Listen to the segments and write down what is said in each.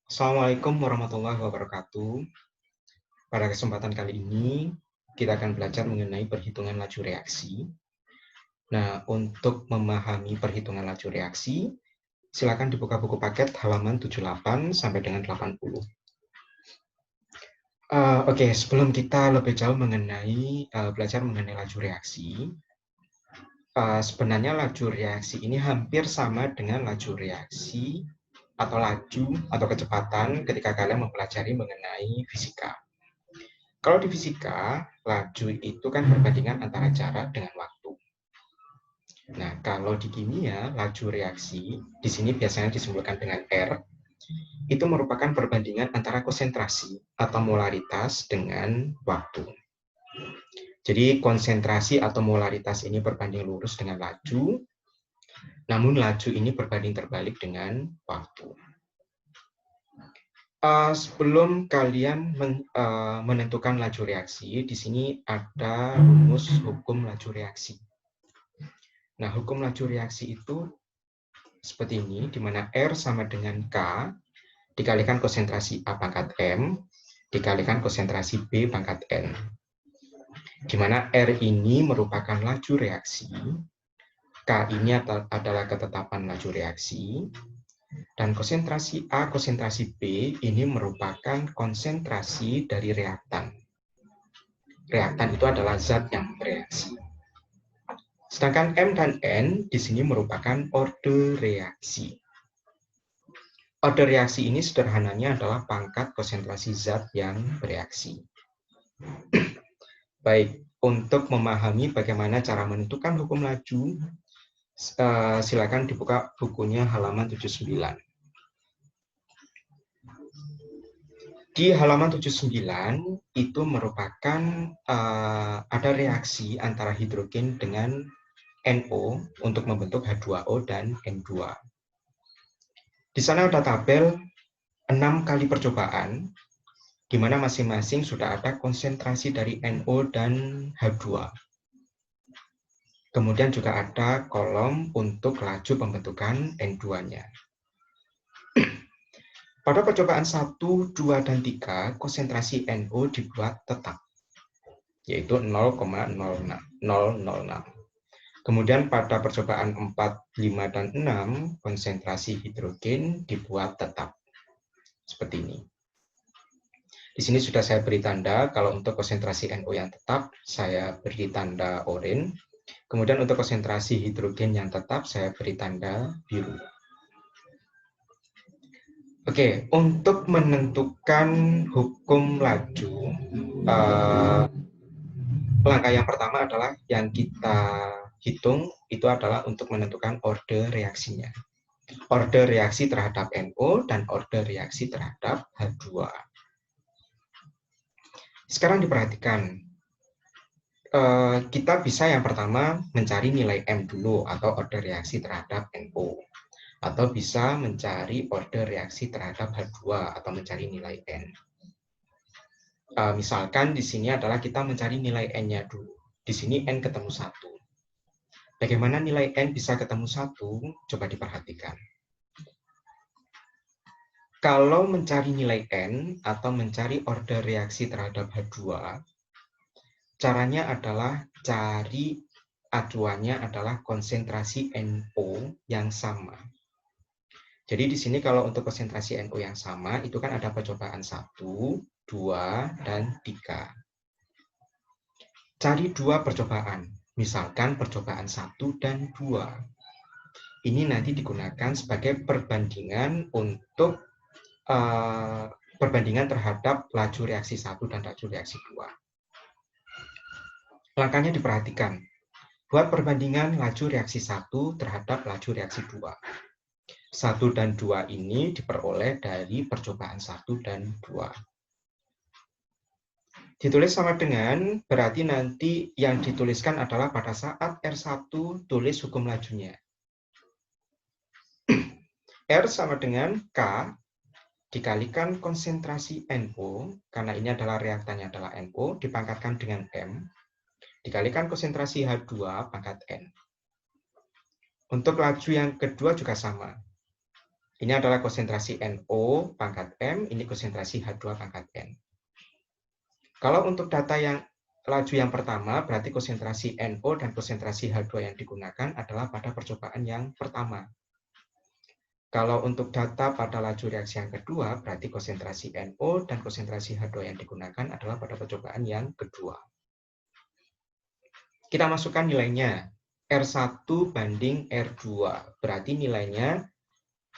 Assalamualaikum warahmatullahi wabarakatuh. Pada kesempatan kali ini, kita akan belajar mengenai perhitungan laju reaksi. Nah, untuk memahami perhitungan laju reaksi, silakan dibuka buku paket halaman 78 sampai dengan 80. Oke, sebelum kita lebih jauh belajar mengenai laju reaksi, sebenarnya laju reaksi ini hampir sama dengan laju reaksi atau laju atau kecepatan ketika kalian mempelajari mengenai fisika. Kalau di fisika, laju itu kan perbandingan antara jarak dengan waktu. Nah, kalau di kimia, laju reaksi, di sini biasanya disebutkan dengan R, itu merupakan perbandingan antara konsentrasi atau molaritas dengan waktu. Jadi konsentrasi atau molaritas ini berbanding lurus dengan laju, namun laju ini berbanding terbalik dengan waktu. Sebelum kalian menentukan laju reaksi, di sini ada rumus hukum laju reaksi. Nah, hukum laju reaksi itu seperti ini, di mana R sama dengan K dikalikan konsentrasi A pangkat M dikalikan konsentrasi B pangkat N. Di mana R ini merupakan laju reaksi, K ini adalah ketetapan laju reaksi, dan konsentrasi A, konsentrasi B ini merupakan konsentrasi dari reaktan. Reaktan itu adalah zat yang bereaksi. Sedangkan M dan N di sini merupakan orde reaksi. Orde reaksi ini sederhananya adalah pangkat konsentrasi zat yang bereaksi. Baik, untuk memahami bagaimana cara menentukan hukum laju, silakan dibuka bukunya halaman 79. Di halaman 79 itu merupakan ada reaksi antara hidrogen dengan NO untuk membentuk H2O dan N2. Di sana ada tabel 6 kali percobaan, di mana masing-masing sudah ada konsentrasi dari NO dan H2. Kemudian juga ada kolom untuk laju pembentukan N2-nya. Pada percobaan 1, 2, dan 3, konsentrasi NO dibuat tetap, yaitu 0,006. Kemudian pada percobaan 4, 5, dan 6, konsentrasi hidrogen dibuat tetap. Seperti ini. Di sini sudah saya beri tanda, kalau untuk konsentrasi NO yang tetap, saya beri tanda oranye. Kemudian untuk konsentrasi hidrogen yang tetap, saya beri tanda biru. Oke, untuk menentukan hukum laju, langkah yang pertama adalah yang kita hitung itu adalah untuk menentukan orde reaksinya. Orde reaksi terhadap NO dan orde reaksi terhadap H2. Sekarang diperhatikan, kita bisa yang pertama mencari nilai M dulu atau orde reaksi terhadap NO. Atau bisa mencari orde reaksi terhadap H2 atau mencari nilai N. Misalkan di sini adalah kita mencari nilai N-nya dulu. Di sini N ketemu 1. Bagaimana nilai N bisa ketemu 1? Coba diperhatikan. Kalau mencari nilai N atau mencari orde reaksi terhadap H2, caranya adalah cari acuannya adalah konsentrasi NO yang sama. Jadi di sini kalau untuk konsentrasi NO yang sama, itu kan ada percobaan 1, 2, dan 3. Cari 2 percobaan, misalkan percobaan 1 dan 2. Ini nanti digunakan sebagai perbandingan untuk perbandingan terhadap laju reaksi 1 dan laju reaksi 2. Langkahnya diperhatikan. Buat perbandingan laju reaksi 1 terhadap laju reaksi 2. 1 dan 2 ini diperoleh dari percobaan 1 dan 2. Ditulis sama dengan, berarti nanti yang dituliskan adalah pada saat R1 tulis hukum lajunya. R sama dengan K dikalikan konsentrasi NO, karena ini adalah reaktannya adalah NO, dipangkatkan dengan M, dikalikan konsentrasi H2 pangkat N. Untuk laju yang kedua juga sama. Ini adalah konsentrasi NO pangkat M, ini konsentrasi H2 pangkat N. Kalau untuk data yang laju yang pertama, berarti konsentrasi NO dan konsentrasi H2 yang digunakan adalah pada percobaan yang pertama. Kalau untuk data pada laju reaksi yang kedua, berarti konsentrasi NO dan konsentrasi H2 yang digunakan adalah pada percobaan yang kedua. Kita masukkan nilainya. R1 banding R2. Berarti nilainya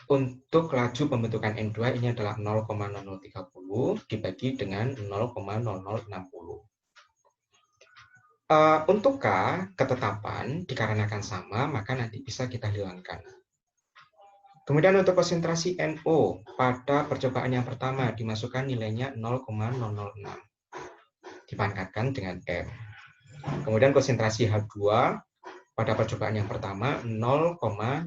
untuk laju pembentukan N2 ini adalah 0,0030 dibagi dengan 0,0060. Untuk K, ketetapan dikarenakan sama, maka nanti bisa kita hilangkan. Kemudian untuk konsentrasi NO pada percobaan yang pertama dimasukkan nilainya 0,006. Dipangkatkan dengan M. Kemudian konsentrasi H2 pada percobaan yang pertama 0,001.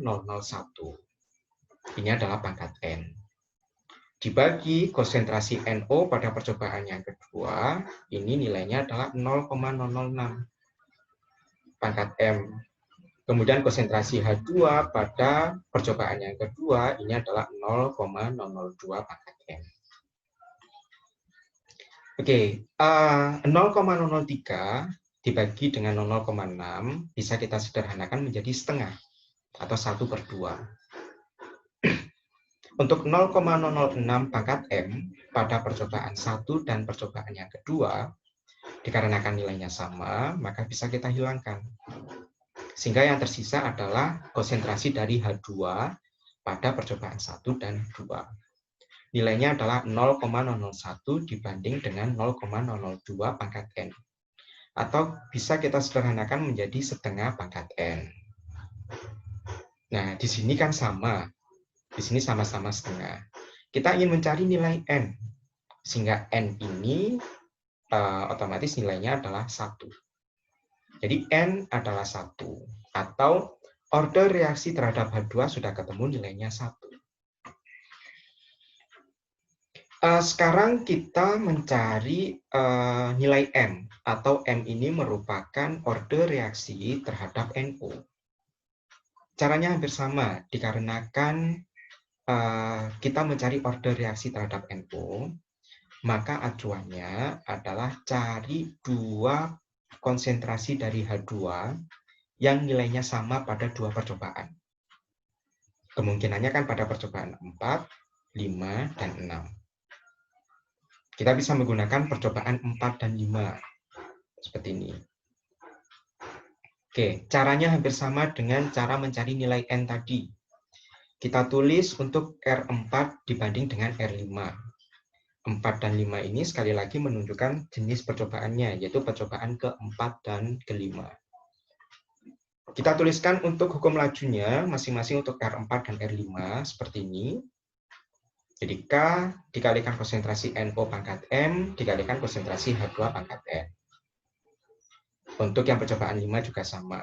Ini adalah pangkat N. Dibagi konsentrasi NO pada percobaan yang kedua, ini nilainya adalah 0,006. Pangkat M. Kemudian konsentrasi H2 pada percobaan yang kedua, ini adalah 0,002 pangkat M. Oke, 0,003 dibagi dengan 0,6 bisa kita sederhanakan menjadi setengah atau 1/2. Untuk 0,006 pangkat M pada percobaan 1 dan percobaan yang kedua, dikarenakan nilainya sama, maka bisa kita hilangkan. Sehingga yang tersisa adalah konsentrasi dari H2 pada percobaan 1 dan 2. Nilainya adalah 0,001 dibanding dengan 0,002 pangkat N. Atau bisa kita sederhanakan menjadi setengah pangkat N. Nah, di sini kan sama. Di sini sama-sama setengah. Kita ingin mencari nilai N. Sehingga N ini otomatis nilainya adalah 1. Jadi N adalah 1. Atau order reaksi terhadap H2 sudah ketemu nilainya 1. Sekarang kita mencari nilai M, atau M ini merupakan order reaksi terhadap NO. Caranya hampir sama, dikarenakan kita mencari order reaksi terhadap NO, maka acuannya adalah cari dua konsentrasi dari H2 yang nilainya sama pada dua percobaan. Kemungkinannya kan pada percobaan 4, 5, dan 6. Kita bisa menggunakan percobaan 4 dan 5. Seperti ini. Oke, caranya hampir sama dengan cara mencari nilai N tadi. Kita tulis untuk R4 dibanding dengan R5. 4 dan 5 ini sekali lagi menunjukkan jenis percobaannya, yaitu percobaan ke-4 dan ke-5. Kita tuliskan untuk hukum lajunya, masing-masing untuk R4 dan R5, seperti ini. Jadi K dikalikan konsentrasi NO pangkat M, dikalikan konsentrasi H2 pangkat N. Untuk yang percobaan 5 juga sama.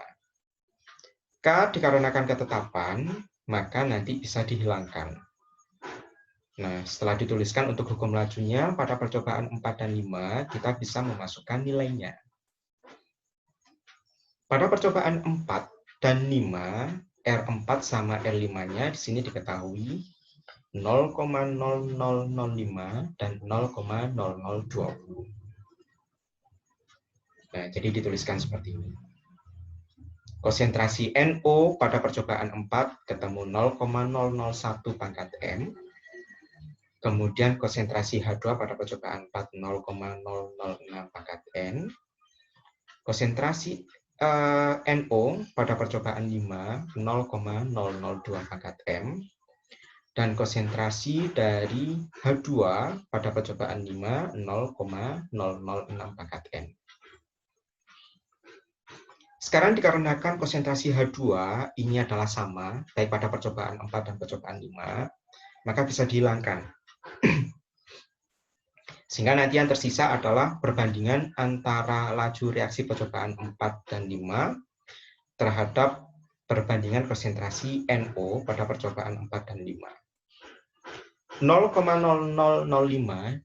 K dikarenakan ketetapan, maka nanti bisa dihilangkan. Nah, setelah dituliskan untuk hukum lajunya, pada percobaan 4 dan 5, kita bisa memasukkan nilainya. Pada percobaan 4 dan 5, R4 sama R5-nya di sini diketahui 0,0005 dan 0,0020. Nah, jadi dituliskan seperti ini. Konsentrasi NO pada percobaan 4 ketemu 0,001 pangkat M. Kemudian konsentrasi H2 pada percobaan 4 0,006 pangkat N. Konsentrasi NO pada percobaan 5 0,002 pangkat M. Dan konsentrasi dari H2 pada percobaan 5 0,006 pangkat N. Sekarang dikarenakan konsentrasi H2 ini adalah sama, baik pada percobaan 4 dan percobaan 5, maka bisa dihilangkan. Sehingga nanti yang tersisa adalah perbandingan antara laju reaksi percobaan 4 dan 5 terhadap perbandingan konsentrasi NO pada percobaan 4 dan 5. 0,0005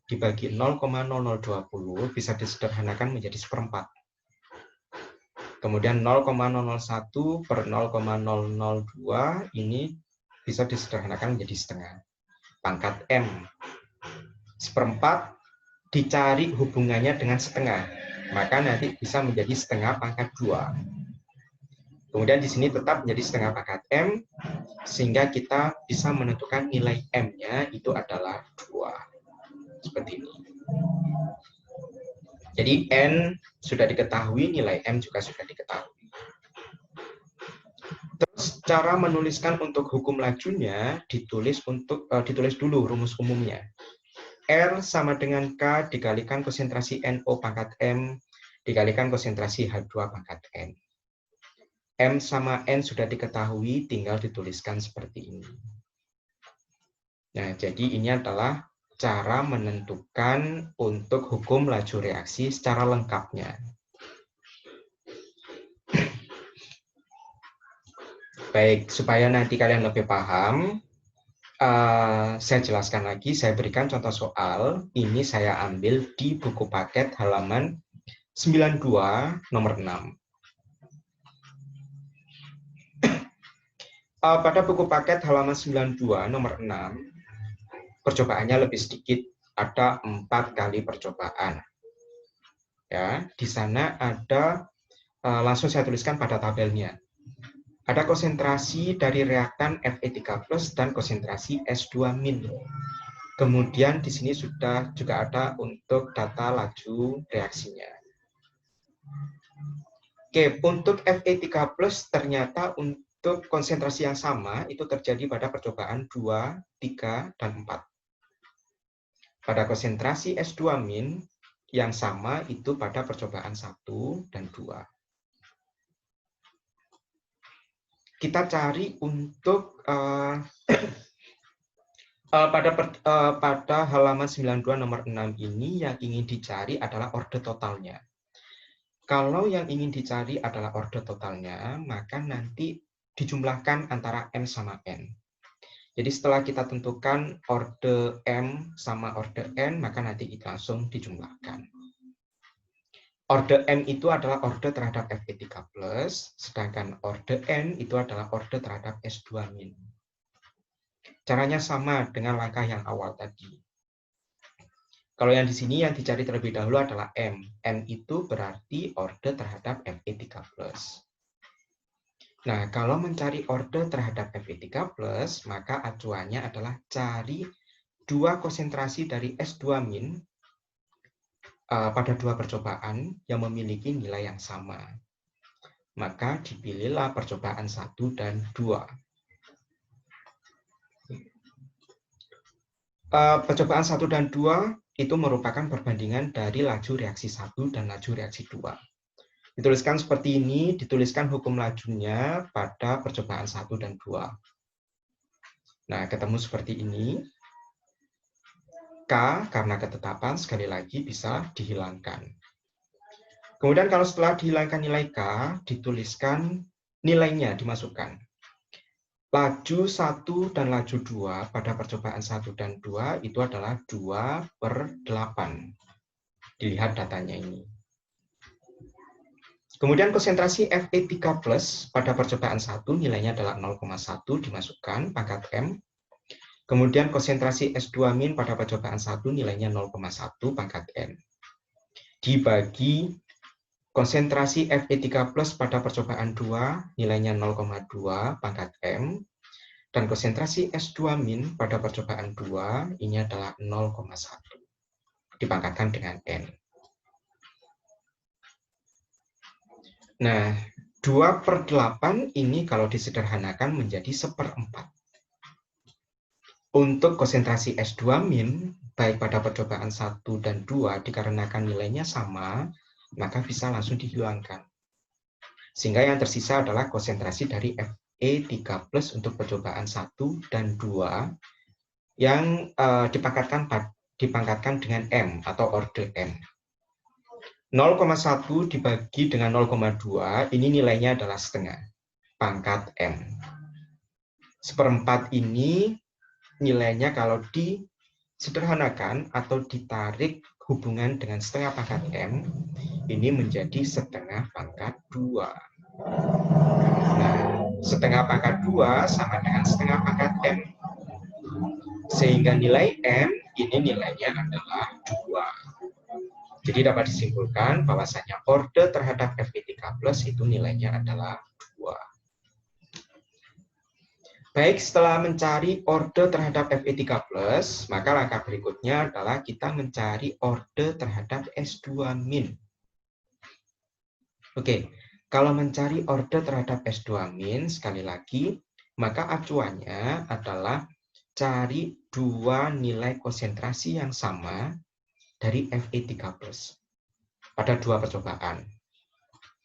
dibagi 0,0020 bisa disederhanakan menjadi seperempat. Kemudian 0,001 per 0,002 ini bisa disederhanakan menjadi setengah. Pangkat M. Seperempat dicari hubungannya dengan setengah, maka nanti bisa menjadi setengah pangkat 2. Kemudian di sini tetap menjadi setengah pangkat M, sehingga kita bisa menentukan nilai M-nya itu adalah 2. Seperti ini. Jadi N sudah diketahui, nilai M juga sudah diketahui. Terus cara menuliskan untuk hukum lajunya ditulis dulu rumus umumnya. R sama dengan K dikalikan konsentrasi NO pangkat M dikalikan konsentrasi H2 pangkat N. M sama N sudah diketahui, tinggal dituliskan seperti ini. Nah, jadi ini adalah cara menentukan untuk hukum laju reaksi secara lengkapnya. Baik, supaya nanti kalian lebih paham, saya jelaskan lagi, saya berikan contoh soal. Ini saya ambil di buku paket halaman 92 nomor 6. Pada buku paket halaman 92 nomor 6, percobaannya lebih sedikit, ada 4 kali percobaan. Ya, di sana ada, langsung saya tuliskan pada tabelnya. Ada konsentrasi dari reaktan Fe3+ dan konsentrasi S2-. Kemudian di sini sudah juga ada untuk data laju reaksinya. Oke, untuk Fe3+ ternyata untuk konsentrasi yang sama itu terjadi pada percobaan 2, 3, dan 4. Pada konsentrasi S2- yang sama itu pada percobaan 1 dan 2. Kita cari untuk pada halaman 92 nomor 6 ini yang ingin dicari adalah orde totalnya. Kalau yang ingin dicari adalah orde totalnya, maka nanti dijumlahkan antara M sama N. Jadi setelah kita tentukan orde M sama orde N, maka nanti kita langsung dijumlahkan. Orde M itu adalah orde terhadap Fe3+, sedangkan orde N itu adalah orde terhadap S2-. Caranya sama dengan langkah yang awal tadi. Kalau yang di sini yang dicari terlebih dahulu adalah M. M itu berarti orde terhadap Fe3+. Nah, kalau mencari orde terhadap Fe3+, maka acuannya adalah cari 2 konsentrasi dari S2- pada 2 percobaan yang memiliki nilai yang sama. Maka dipilihlah percobaan 1 dan 2. Percobaan 1 dan 2 itu merupakan perbandingan dari laju reaksi 1 dan laju reaksi 2. Dituliskan seperti ini, dituliskan hukum lajunya pada percobaan 1 dan 2. Nah, ketemu seperti ini. K, karena ketetapan, sekali lagi bisa dihilangkan. Kemudian kalau setelah dihilangkan nilai K, dituliskan nilainya, dimasukkan. Laju 1 dan laju 2 pada percobaan 1 dan 2 itu adalah 2/8. Dilihat datanya ini. Kemudian konsentrasi Fe3+ pada percobaan 1 nilainya adalah 0,1 dimasukkan pangkat M. Kemudian konsentrasi S2- pada percobaan 1 nilainya 0,1 pangkat N. Dibagi konsentrasi Fe3+ pada percobaan 2 nilainya 0,2 pangkat M. Dan konsentrasi S2- pada percobaan 2 ini adalah 0,1. Dipangkatkan dengan N. Nah, 2/8 ini kalau disederhanakan menjadi 1/4. Untuk konsentrasi S2- baik pada percobaan 1 dan 2 dikarenakan nilainya sama, maka bisa langsung dihilangkan. Sehingga yang tersisa adalah konsentrasi dari Fe3+ untuk percobaan 1 dan 2 yang dipangkatkan dengan M atau orde M. 0,1 dibagi dengan 0,2, ini nilainya adalah setengah, pangkat M. 1/4 ini nilainya kalau disederhanakan atau ditarik hubungan dengan setengah pangkat M, ini menjadi setengah pangkat 2. Nah, setengah pangkat 2 sama dengan setengah pangkat M. Sehingga nilai M ini nilainya adalah 2. Jadi dapat disimpulkan bahwasanya orde terhadap Fe3+ itu nilainya adalah 2. Baik, setelah mencari orde terhadap Fe3+, maka langkah berikutnya adalah kita mencari orde terhadap S2-. Oke, kalau mencari orde terhadap S2-, sekali lagi, maka acuannya adalah cari dua nilai konsentrasi yang sama dari Fe3+ pada dua percobaan.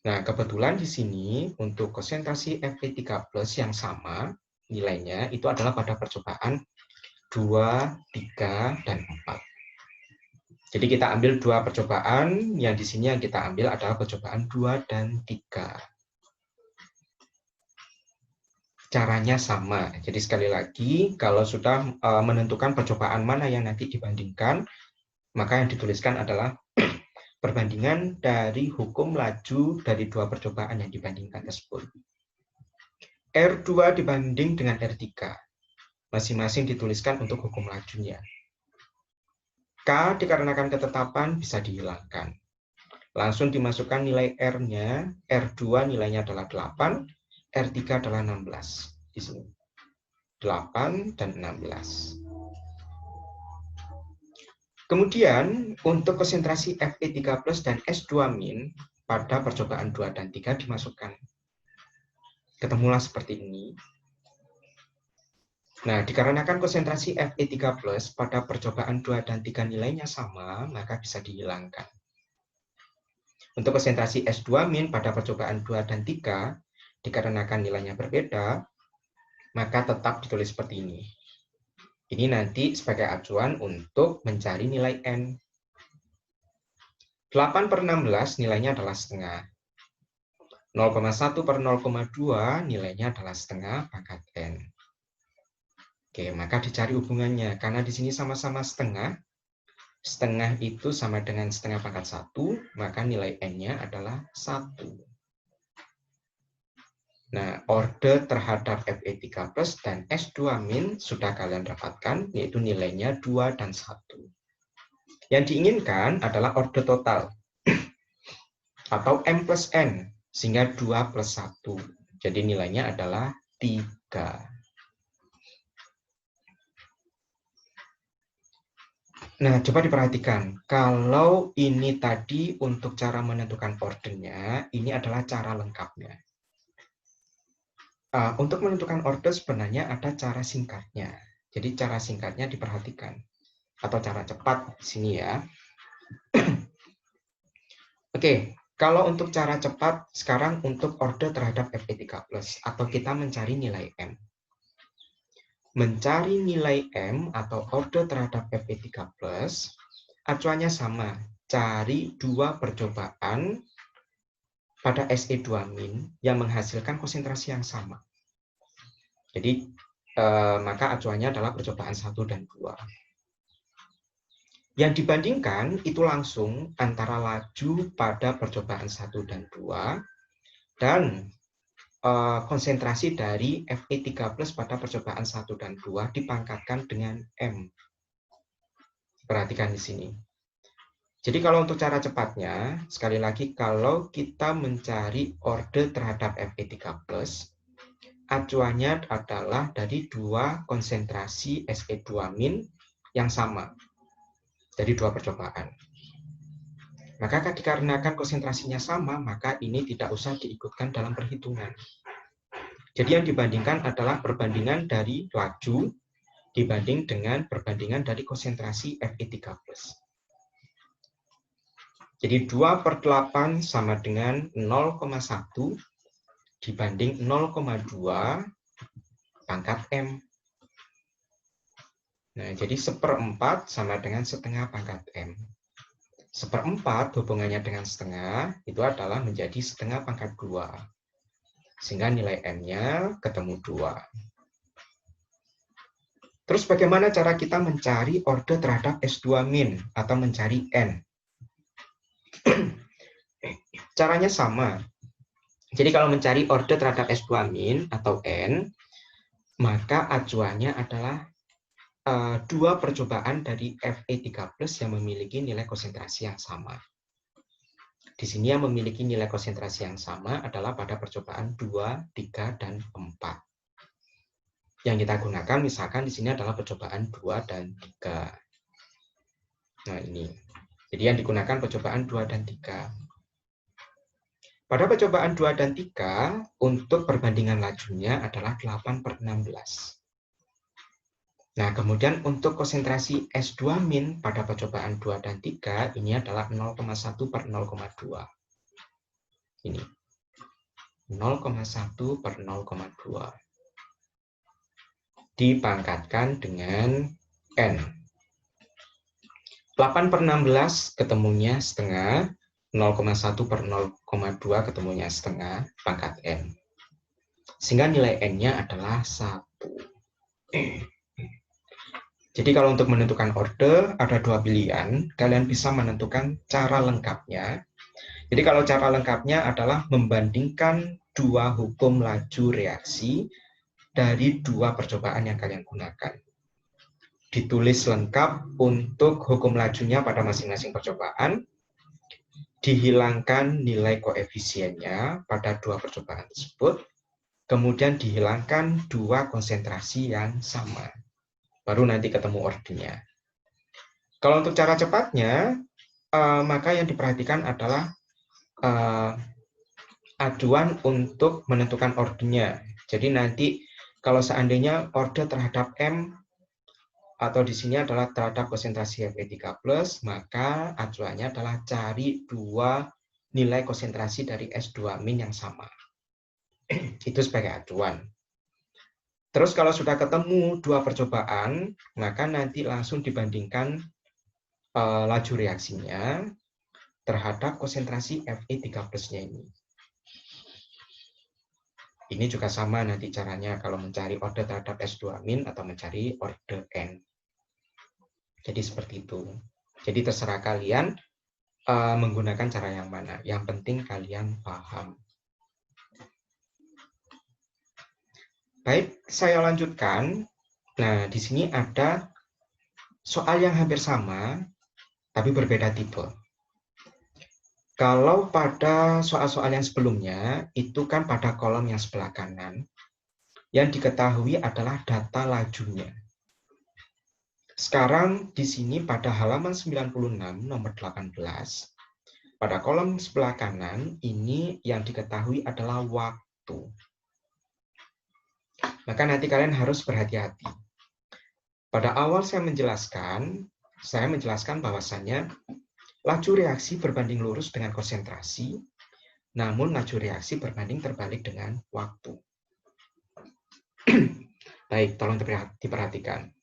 Nah, kebetulan di sini untuk konsentrasi Fe3+ yang sama nilainya itu adalah pada percobaan 2, 3, dan 4. Jadi kita ambil dua percobaan, yang di sini yang kita ambil adalah percobaan 2 dan 3. Caranya sama. Jadi sekali lagi, kalau sudah menentukan percobaan mana yang nanti dibandingkan, maka yang dituliskan adalah perbandingan dari hukum laju dari dua percobaan yang dibandingkan tersebut. R2 dibanding dengan R3. Masing-masing dituliskan untuk hukum lajunya. K dikarenakan ketetapan bisa dihilangkan. Langsung dimasukkan nilai R-nya. R2 nilainya adalah 8, R3 adalah 16. Di sini. 8 dan 16. Kemudian, untuk konsentrasi Fe3+ dan S2- pada percobaan 2 dan 3 dimasukkan. Ketemulah seperti ini. Nah, dikarenakan konsentrasi Fe3+ pada percobaan 2 dan 3 nilainya sama, maka bisa dihilangkan. Untuk konsentrasi S2- pada percobaan 2 dan 3, dikarenakan nilainya berbeda, maka tetap ditulis seperti ini. Ini nanti sebagai acuan untuk mencari nilai N. 8/16 nilainya adalah setengah. 0,1/0,2 nilainya adalah setengah pangkat N. Oke, maka dicari hubungannya. Karena di sini sama-sama setengah, setengah itu sama dengan setengah pangkat 1, maka nilai N-nya adalah 1. Nah, orde terhadap Fe3+ dan S2- sudah kalian dapatkan, yaitu nilainya 2 dan 1. Yang diinginkan adalah orde total, atau M plus N, sehingga 2 plus 1. Jadi nilainya adalah 3. Nah, coba diperhatikan. Kalau ini tadi untuk cara menentukan ordernya, ini adalah cara lengkapnya. Untuk menentukan order sebenarnya ada cara singkatnya. Jadi cara singkatnya diperhatikan. Atau cara cepat di sini ya. Oke, kalau untuk cara cepat, sekarang untuk order terhadap Fe3+, atau kita mencari nilai M. Mencari nilai M atau order terhadap Fe3+, acuannya sama, cari dua percobaan pada Se2- yang menghasilkan konsentrasi yang sama. Jadi, maka acuannya adalah percobaan 1 dan 2. Yang dibandingkan itu langsung antara laju pada percobaan 1 dan 2 dan konsentrasi dari Fe3+ pada percobaan 1 dan 2 dipangkatkan dengan M. Perhatikan di sini. Jadi kalau untuk cara cepatnya, sekali lagi kalau kita mencari orde terhadap Fe3+, acuannya adalah dari dua konsentrasi Se2- yang sama. Dari dua percobaan. Maka dikarenakan konsentrasinya sama, maka ini tidak usah diikutkan dalam perhitungan. Jadi yang dibandingkan adalah perbandingan dari laju dibanding dengan perbandingan dari konsentrasi Fe3+. Jadi 2/8 sama dengan 0,1 dibanding 0,2 pangkat M. Nah, jadi 1/4 sama dengan setengah pangkat M. 1/4 hubungannya dengan setengah itu adalah menjadi setengah pangkat 2. Sehingga nilai M-nya ketemu 2. Terus bagaimana cara kita mencari orde terhadap S2- atau mencari N? Caranya sama. Jadi kalau mencari order terhadap S2- atau N, maka acuannya adalah dua percobaan dari Fe3+ yang memiliki nilai konsentrasi yang sama. Di sini yang memiliki nilai konsentrasi yang sama adalah pada percobaan 2, 3, dan 4. Yang kita gunakan misalkan di sini adalah percobaan 2 dan 3. Nah ini. Jadi yang digunakan percobaan 2 dan 3. Pada percobaan 2 dan 3, untuk perbandingan lajunya adalah 8/16. Nah, kemudian untuk konsentrasi S2- pada percobaan 2 dan 3, ini adalah 0,1/0,2. Ini. 0,1/0,2. Dipangkatkan dengan N. 8/16 ketemunya setengah, 0,1/0,2 ketemunya setengah, pangkat N. Sehingga nilai N-nya adalah 1. Jadi kalau untuk menentukan order, ada dua pilihan. Kalian bisa menentukan cara lengkapnya. Jadi kalau cara lengkapnya adalah membandingkan dua hukum laju reaksi dari dua percobaan yang kalian gunakan. Ditulis lengkap untuk hukum lajunya pada masing-masing percobaan, dihilangkan nilai koefisiennya pada dua percobaan tersebut, kemudian dihilangkan dua konsentrasi yang sama. Baru nanti ketemu ordernya. Kalau untuk cara cepatnya, maka yang diperhatikan adalah acuan untuk menentukan ordernya. Jadi nanti kalau seandainya order terhadap M atau di sini adalah terhadap konsentrasi Fe3+, maka acuannya adalah cari dua nilai konsentrasi dari S2- yang sama. Itu sebagai acuan. Terus kalau sudah ketemu dua percobaan, maka nanti langsung dibandingkan laju reaksinya terhadap konsentrasi Fe3+-nya ini. Ini juga sama nanti caranya kalau mencari order terhadap S2- atau mencari order N. Jadi seperti itu. Jadi terserah kalian menggunakan cara yang mana. Yang penting kalian paham. Baik, saya lanjutkan. Nah, di sini ada soal yang hampir sama, tapi berbeda tipe. Kalau pada soal-soal yang sebelumnya, itu kan pada kolom yang sebelah kanan, yang diketahui adalah data lajunya. Sekarang di sini pada halaman 96, nomor 18, pada kolom sebelah kanan, ini yang diketahui adalah waktu. Maka nanti kalian harus berhati-hati. Pada awal saya menjelaskan bahwasannya laju reaksi berbanding lurus dengan konsentrasi, namun laju reaksi berbanding terbalik dengan waktu. Baik, tolong diperhatikan.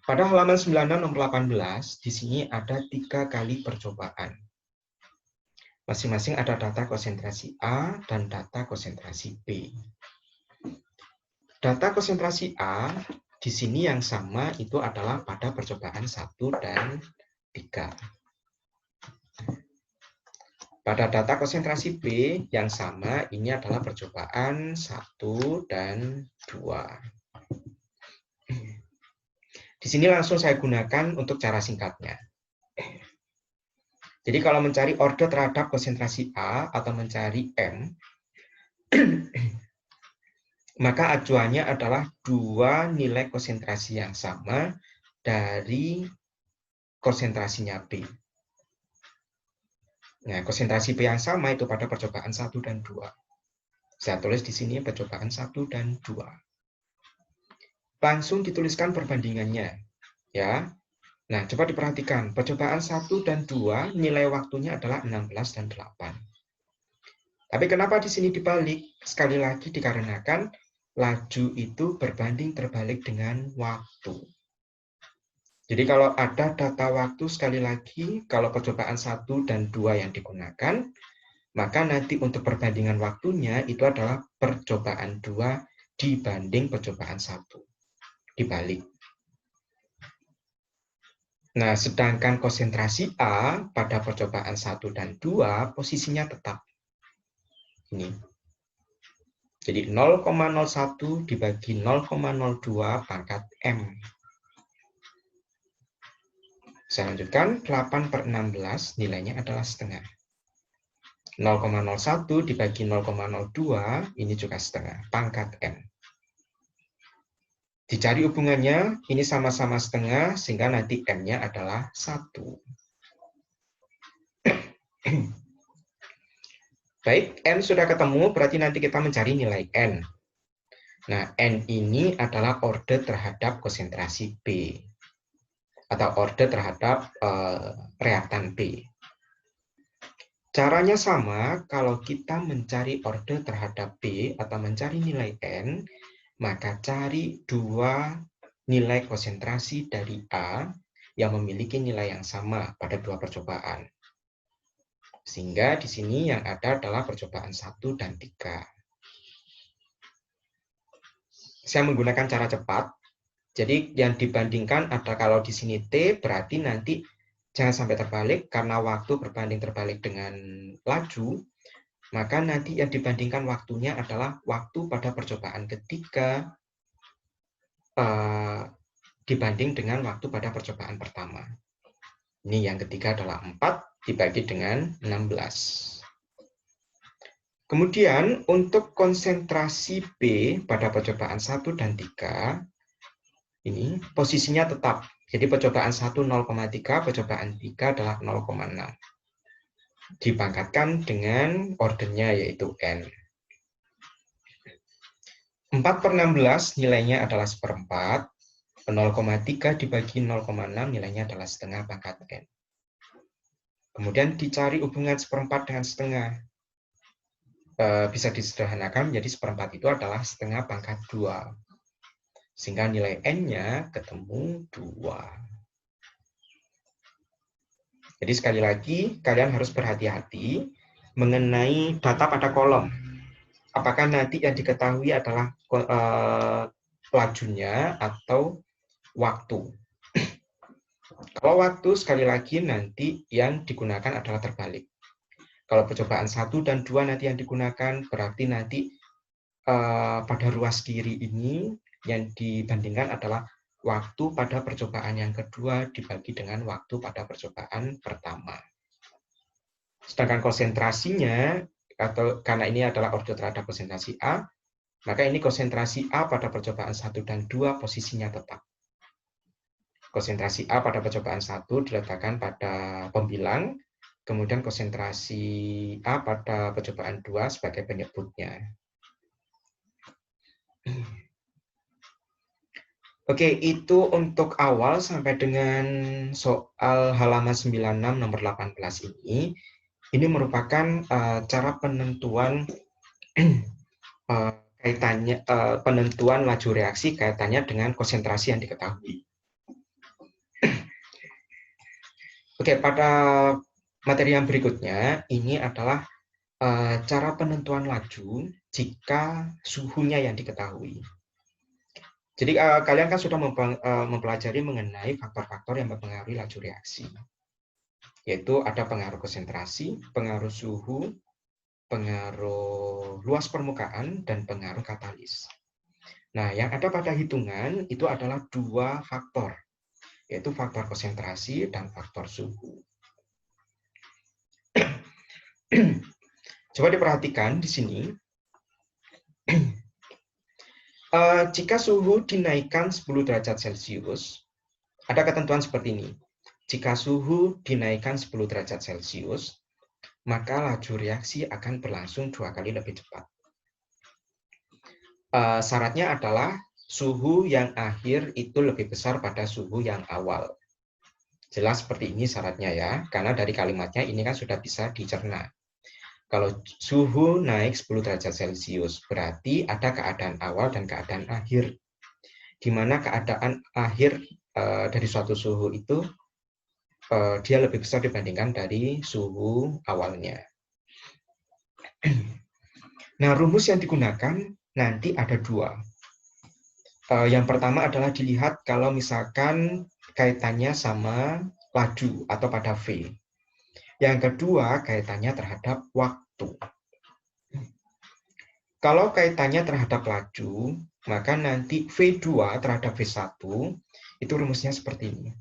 Pada halaman 96 nomor 18, di sini ada 3 kali percobaan. Masing-masing ada data konsentrasi A dan data konsentrasi B. Data konsentrasi A di sini yang sama itu adalah pada percobaan 1 dan 3. Pada data konsentrasi B yang sama ini adalah percobaan 1 dan 2. Di sini langsung saya gunakan untuk cara singkatnya. Jadi kalau mencari order terhadap konsentrasi A atau mencari M, maka acuannya adalah dua nilai konsentrasi yang sama dari konsentrasinya B. Nah, konsentrasi B yang sama itu pada percobaan 1 dan 2. Saya tulis di sini percobaan 1 dan 2. Langsung dituliskan perbandingannya. Ya. Nah, coba diperhatikan. Percobaan 1 dan 2 nilai waktunya adalah 16 dan 8. Tapi kenapa di sini dibalik? Sekali lagi dikarenakan laju itu berbanding terbalik dengan waktu. Jadi kalau ada data waktu, sekali lagi, kalau percobaan 1 dan 2 yang digunakan, maka nanti untuk perbandingan waktunya itu adalah percobaan 2 dibanding percobaan 1. Dibalik. Nah, sedangkan konsentrasi A pada percobaan 1 dan 2 posisinya tetap. Ini. Jadi 0,01 dibagi 0,02 pangkat M. Saya lanjutkan, 8/16 nilainya adalah setengah. 0,01 dibagi 0,02, ini juga setengah, pangkat M. Dicari hubungannya, ini sama-sama setengah, sehingga nanti M-nya adalah 1. Baik, N sudah ketemu, berarti nanti kita mencari nilai N. Nah, N ini adalah order terhadap konsentrasi B, atau order terhadap reaktan B. Caranya sama, kalau kita mencari order terhadap B atau mencari nilai N, maka cari dua nilai konsentrasi dari A yang memiliki nilai yang sama pada dua percobaan. Sehingga di sini yang ada adalah percobaan 1 dan 3. Saya menggunakan cara cepat. Jadi yang dibandingkan ada kalau di sini T, berarti nanti jangan sampai terbalik, karena waktu berbanding terbalik dengan laju, maka nanti yang dibandingkan waktunya adalah waktu pada percobaan ketiga dibanding dengan waktu pada percobaan pertama. Ini yang ketiga adalah 4 dibagi dengan 16. Kemudian untuk konsentrasi B pada percobaan 1 dan 3, ini posisinya tetap. Jadi percobaan 1 0,3, percobaan 3 adalah 0,6. Dipangkatkan dengan ordernya yaitu N. 4/16 nilainya adalah 1/4. 0,3 dibagi 0,6 nilainya adalah setengah pangkat N. Kemudian dicari hubungan 1/4 dengan setengah. Bisa disederhanakan menjadi 1/4 itu adalah setengah pangkat 2. Sehingga nilai N-nya ketemu 2. Jadi sekali lagi, kalian harus berhati-hati mengenai data pada kolom. Apakah nanti yang diketahui adalah lajunya atau waktu. Kalau waktu, sekali lagi nanti yang digunakan adalah terbalik. Kalau percobaan 1 dan 2 nanti yang digunakan, berarti nanti pada ruas kiri ini yang dibandingkan adalah waktu pada percobaan yang kedua dibagi dengan waktu pada percobaan pertama. Sedangkan konsentrasinya, atau karena ini adalah order terhadap konsentrasi A, maka ini konsentrasi A pada percobaan 1 dan 2 posisinya tetap. Konsentrasi A pada percobaan 1 diletakkan pada pembilang, kemudian konsentrasi A pada percobaan 2 sebagai penyebutnya. Oke, itu untuk awal sampai dengan soal halaman 96 nomor 18 ini. Ini merupakan cara penentuan kaitannya penentuan laju reaksi kaitannya dengan konsentrasi yang diketahui. Oke, pada materi yang berikutnya ini adalah cara penentuan laju jika suhunya yang diketahui. Jadi kalian kan sudah mempelajari mengenai faktor-faktor yang mempengaruhi laju reaksi. Yaitu ada pengaruh konsentrasi, pengaruh suhu, pengaruh luas permukaan, dan pengaruh katalis. Nah, yang ada pada hitungan itu adalah dua faktor, yaitu faktor konsentrasi dan faktor suhu. Coba diperhatikan di sini. Jika suhu dinaikkan 10 derajat Celcius, ada ketentuan seperti ini. Jika suhu dinaikkan 10 derajat Celcius, maka laju reaksi akan berlangsung 2 kali lebih cepat. Syaratnya adalah suhu yang akhir itu lebih besar pada suhu yang awal. Jelas seperti ini syaratnya ya, karena dari kalimatnya ini kan sudah bisa dicerna. Kalau suhu naik 10 derajat Celcius, berarti ada keadaan awal dan keadaan akhir. Di mana keadaan akhir dari suatu suhu itu dia lebih besar dibandingkan dari suhu awalnya. Nah, rumus yang digunakan nanti ada dua. Yang pertama adalah dilihat kalau misalkan kaitannya sama laju atau pada V. Yang kedua, kaitannya terhadap waktu. Kalau kaitannya terhadap laju, maka nanti V2 terhadap V1 itu rumusnya seperti ini.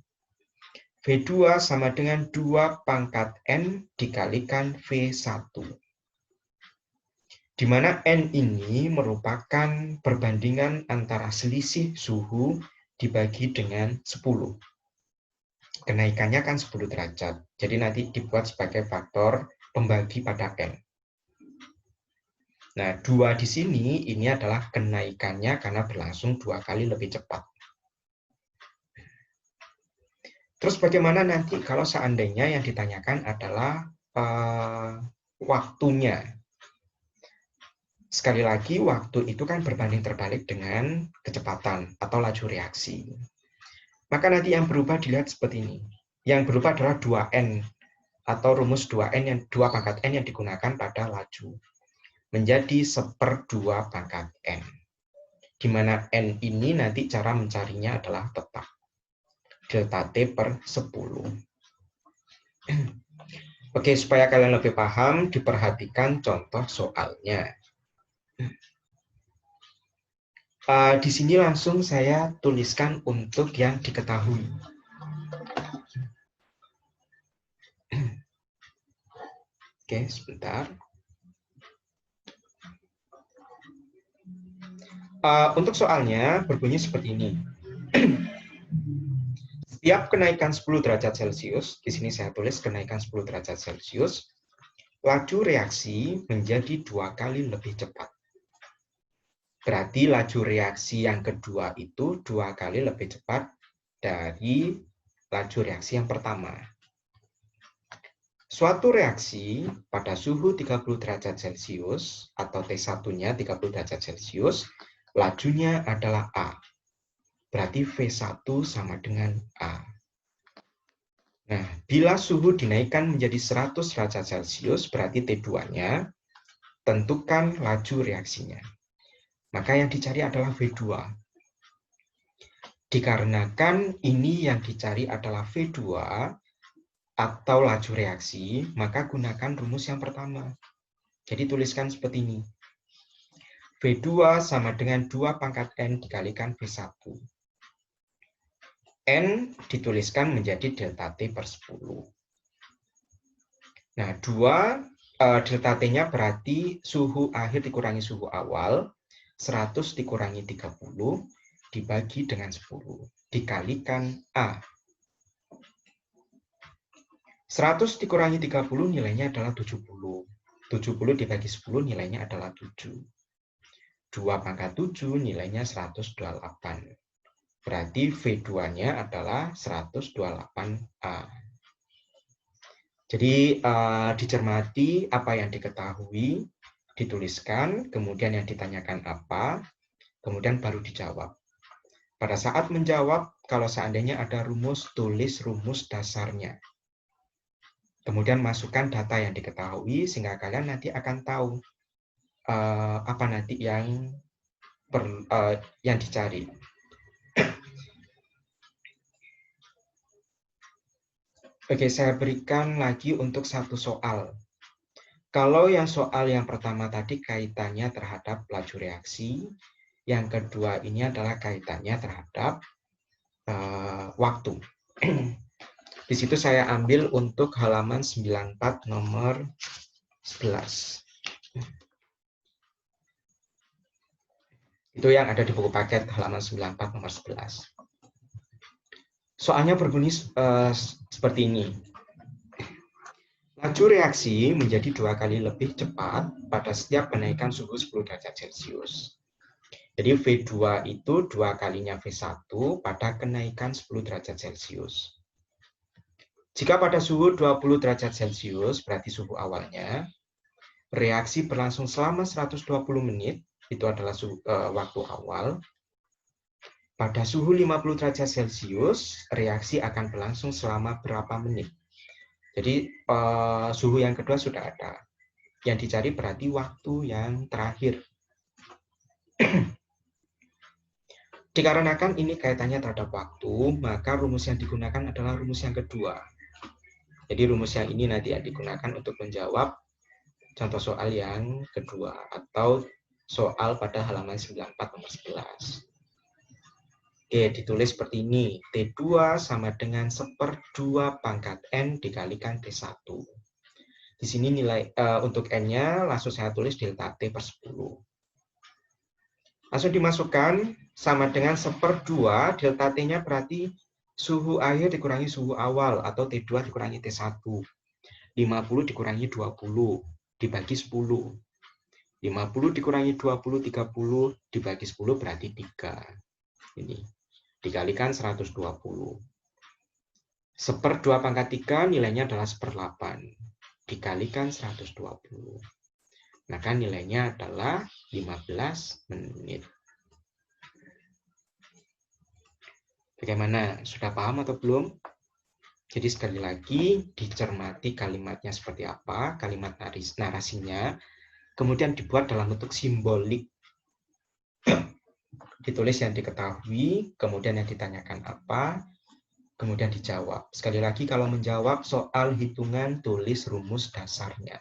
V2 sama dengan 2 pangkat N dikalikan V1. Di mana N ini merupakan perbandingan antara selisih suhu dibagi dengan 10. Kenaikannya kan 10 derajat. Jadi nanti dibuat sebagai faktor pembagi pada N. Nah, 2 di sini ini adalah kenaikannya karena berlangsung 2 kali lebih cepat. Terus bagaimana nanti kalau seandainya yang ditanyakan adalah waktunya? Sekali lagi, waktu itu kan berbanding terbalik dengan kecepatan atau laju reaksi. Maka nanti yang berubah dilihat seperti ini. Yang berubah adalah 2N atau rumus 2N yang 2 pangkat N yang digunakan pada laju. Menjadi 1/2 pangkat N. Di mana N ini nanti cara mencarinya adalah tetap. Delta T per 10. Oke, supaya kalian lebih paham, diperhatikan contoh soalnya. Di sini langsung saya tuliskan untuk yang diketahui. Oke, sebentar. Untuk soalnya berbunyi seperti ini. Setiap kenaikan 10 derajat Celcius, di sini saya tulis kenaikan 10 derajat Celcius, laju reaksi menjadi 2 kali lebih cepat. Berarti laju reaksi yang kedua itu 2 kali lebih cepat dari laju reaksi yang pertama. Suatu reaksi pada suhu 30 derajat Celcius atau T1-nya 30 derajat Celcius, lajunya adalah A. Berarti V1 sama dengan A. Nah, bila suhu dinaikkan menjadi 100 derajat Celcius, berarti T2-nya, tentukan laju reaksinya. Maka yang dicari adalah V2. Dikarenakan ini yang dicari adalah V2 atau laju reaksi, maka gunakan rumus yang pertama. Jadi tuliskan seperti ini. V2 sama dengan 2 pangkat N dikalikan V1. N dituliskan menjadi delta T per 10. Nah, 2 delta T-nya berarti suhu akhir dikurangi suhu awal, 100 dikurangi 30, dibagi dengan 10, dikalikan A. 100 dikurangi 30 nilainya adalah 70. 70 dibagi 10 nilainya adalah 7. 2 pangkat 7 nilainya 128. Berarti V2-nya adalah 128A. Jadi dicermati apa yang diketahui, dituliskan, kemudian yang ditanyakan apa, kemudian baru dijawab. Pada saat menjawab, kalau seandainya ada rumus, tulis rumus dasarnya. Kemudian masukkan data yang diketahui, sehingga kalian nanti akan tahu apa nanti yang dicari. Oke, saya berikan lagi untuk satu soal. Kalau yang soal yang pertama tadi kaitannya terhadap laju reaksi, yang kedua ini adalah kaitannya terhadap waktu. Di situ saya ambil untuk halaman 94 nomor 11. Itu yang ada di buku paket halaman 94 nomor 11. Soalnya berbunyi seperti ini. Laju reaksi menjadi 2 kali lebih cepat pada setiap kenaikan suhu 10 derajat Celcius. Jadi V2 itu 2 kalinya V1 pada kenaikan 10 derajat Celcius. Jika pada suhu 20 derajat Celcius, berarti suhu awalnya, reaksi berlangsung selama 120 menit, itu adalah waktu awal. Pada suhu 50 derajat Celcius, reaksi akan berlangsung selama berapa menit. Jadi suhu yang kedua sudah ada. Yang dicari berarti waktu yang terakhir. Dikarenakan ini kaitannya terhadap waktu, maka rumus yang digunakan adalah rumus yang kedua. Jadi rumus yang ini nanti yang digunakan untuk menjawab contoh soal yang kedua atau soal pada halaman 94 nomor 11. Oke, ditulis seperti ini. T2 sama dengan 1/2 pangkat N dikalikan T1. Di sini nilai untuk N-nya langsung saya tulis delta T per 10. Langsung dimasukkan sama dengan 1/2, delta T-nya berarti suhu air dikurangi suhu awal atau T2 dikurangi T1. 50 dikurangi 20 dibagi 10. 50 dikurangi 20, 30 dibagi 10 berarti 3. Ini dikalikan 120. 1/2 pangkat 3 nilainya adalah 1/8. Dikalikan 120. Maka nilainya adalah 15 menit. Bagaimana? Sudah paham atau belum? Jadi sekali lagi dicermati kalimatnya seperti apa, kalimat narasinya, kemudian dibuat dalam bentuk simbolik. Ditulis yang diketahui, kemudian yang ditanyakan apa, kemudian dijawab. Sekali lagi kalau menjawab soal hitungan, tulis rumus dasarnya.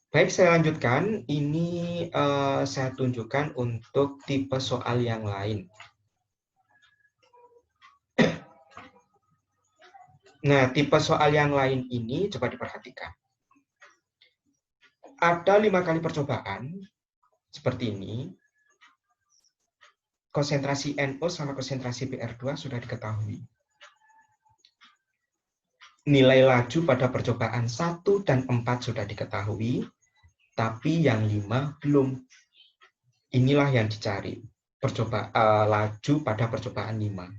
Baik, saya lanjutkan. Ini saya tunjukkan untuk tipe soal yang lain. Nah, tipe soal yang lain ini coba diperhatikan. Ada 5 kali percobaan, seperti ini. Konsentrasi NO sama konsentrasi BR2 sudah diketahui. Nilai laju pada percobaan 1 dan 4 sudah diketahui, tapi yang 5 belum. Inilah yang dicari, laju pada percobaan 5.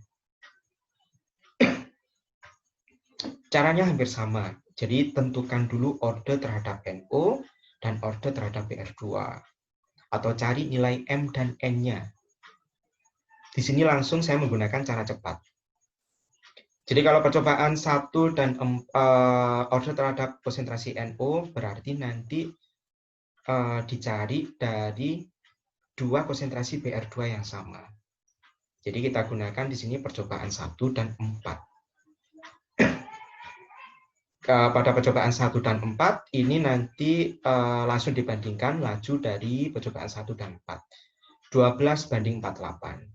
Caranya hampir sama. Jadi tentukan dulu orde terhadap NO dan orde terhadap BR2. Atau cari nilai M dan N-nya. Di sini langsung saya menggunakan cara cepat. Jadi kalau percobaan 1 dan orde terhadap konsentrasi NO berarti nanti dicari dari 2 konsentrasi BR2 yang sama. Jadi kita gunakan di sini percobaan 1 dan 4. Pada percobaan 1 dan 4 ini nanti langsung dibandingkan laju dari percobaan 1 dan 4. 12 banding 48.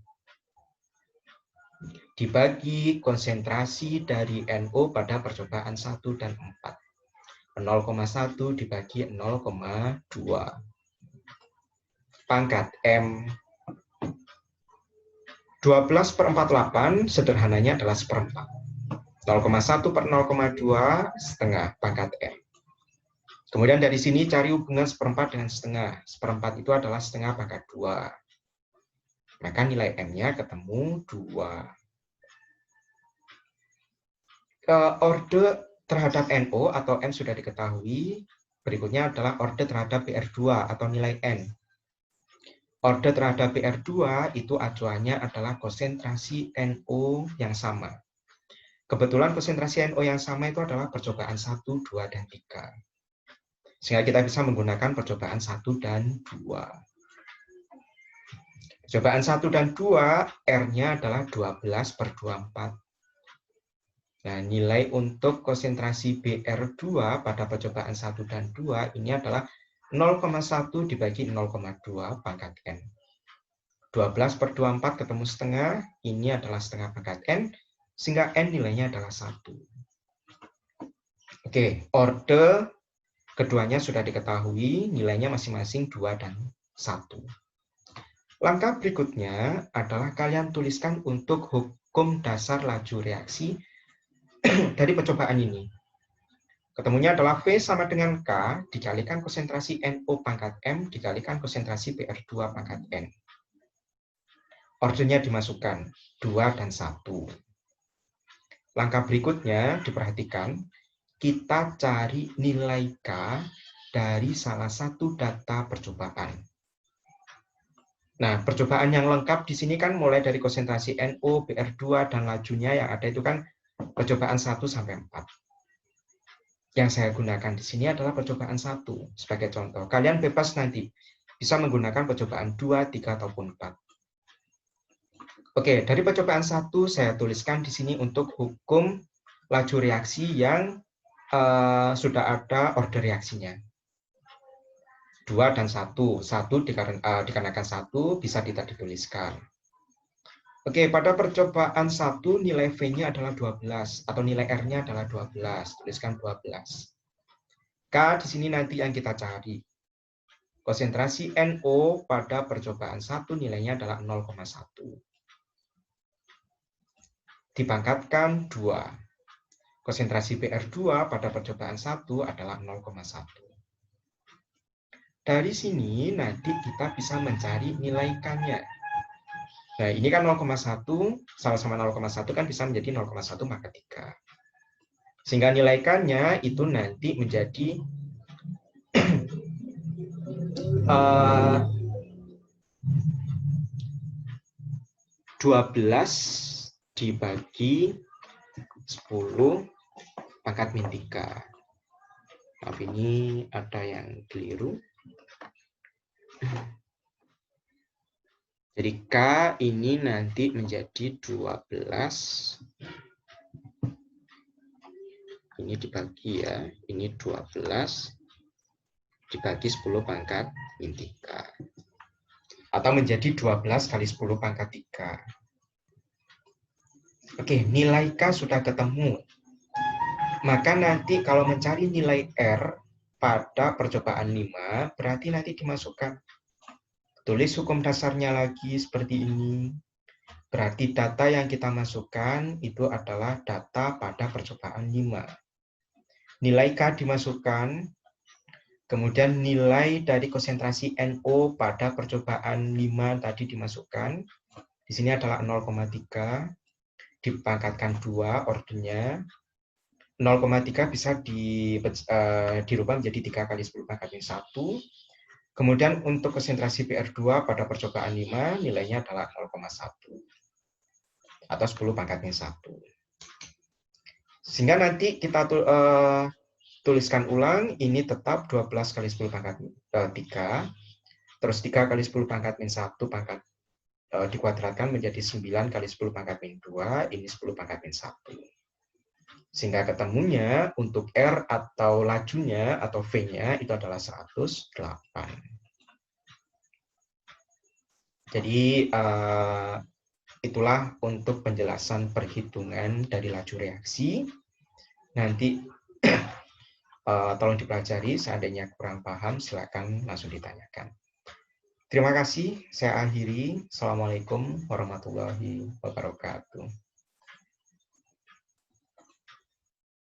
Dibagi konsentrasi dari NO pada percobaan 1 dan 4. 0,1 dibagi 0,2. Pangkat M. 12/48 sederhananya adalah 1/4. 0,1 per 0,2 setengah pangkat M. Kemudian dari sini cari hubungan 1/4 dengan setengah. 1/4 itu adalah setengah pangkat 2. Maka nilai M-nya ketemu 2. Orde terhadap NO atau M sudah diketahui. Berikutnya adalah orde terhadap BR2 atau nilai N. Orde terhadap BR2 itu acuannya adalah konsentrasi NO yang sama. Kebetulan konsentrasi NO yang sama itu adalah percobaan 1, 2, dan 3. Sehingga kita bisa menggunakan percobaan 1 dan 2. Percobaan 1 dan 2, R-nya adalah 12/24. Nah, nilai untuk konsentrasi BR2 pada percobaan 1 dan 2 ini adalah 0,1 dibagi 0,2 pangkat N. 12/24 ketemu setengah, ini adalah setengah pangkat N, sehingga N nilainya adalah 1. Oke, orde keduanya sudah diketahui, nilainya masing-masing 2 dan 1. Langkah berikutnya adalah kalian tuliskan untuk hukum dasar laju reaksi dari percobaan ini. Ketemunya adalah V sama dengan K dikalikan konsentrasi NO pangkat M dikalikan konsentrasi BR2 pangkat N. Ordenya dimasukkan 2 dan 1. Langkah berikutnya diperhatikan, kita cari nilai K dari salah satu data percobaan. Nah, percobaan yang lengkap di sini kan mulai dari konsentrasi NO, BR2, dan lajunya yang ada itu kan percobaan 1 sampai 4. Yang saya gunakan di sini adalah percobaan 1 sebagai contoh. Kalian bebas nanti bisa menggunakan percobaan 2, 3, ataupun 4. Oke, dari percobaan 1 saya tuliskan di sini untuk hukum laju reaksi yang sudah ada order reaksinya. 2 dan 1. 1 dikarenakan 1 bisa tidak dituliskan. Oke, pada percobaan 1 nilai V-nya adalah 12 atau nilai R-nya adalah 12. Tuliskan 12. K di sini nanti yang kita cari. Konsentrasi NO pada percobaan 1 nilainya adalah 0,1. Dipangkatkan 2. Konsentrasi PR2 pada percobaan 1 adalah 0,1. Dari sini nanti kita bisa mencari nilai K-nya. Nah, ini kan 0,1, sama-sama 0,1 kan bisa menjadi 0,1 maka 3. Sehingga nilai K-nya itu nanti menjadi 12 dibagi 10 pangkat min 3. Maaf, ini ada yang keliru. Jadi K ini nanti menjadi 12. Ini dibagi ya, ini 12 dibagi 10 pangkat min 3. Atau menjadi 12 kali 10 pangkat 3. Oke, nilai K sudah ketemu. Maka nanti kalau mencari nilai R pada percobaan 5, berarti nanti dimasukkan. Tulis hukum dasarnya lagi seperti ini. Berarti data yang kita masukkan itu adalah data pada percobaan 5. Nilai K dimasukkan, kemudian nilai dari konsentrasi NO pada percobaan 5 tadi dimasukkan. Di sini adalah 0,3, dipangkatkan 2 ordernya. 0,3 bisa dirubah menjadi 3 kali 10 pangkat min 1. Kemudian untuk konsentrasi PR2 pada percobaan 5 nilainya adalah 0,1 atau 10 pangkat min 1. Sehingga nanti kita tuliskan ulang, ini tetap 12 kali 10 pangkat 3, terus 3 kali 10 pangkat min 1 pangkat dikuadratkan menjadi 9 kali 10 pangkat min 2, ini 10 pangkat min 1. Sehingga ketemunya untuk R atau lajunya atau V-nya itu adalah 108. Jadi itulah untuk penjelasan perhitungan dari laju reaksi. Nanti tolong dipelajari, seandainya kurang paham silakan langsung ditanyakan. Terima kasih, saya akhiri. Assalamualaikum warahmatullahi wabarakatuh.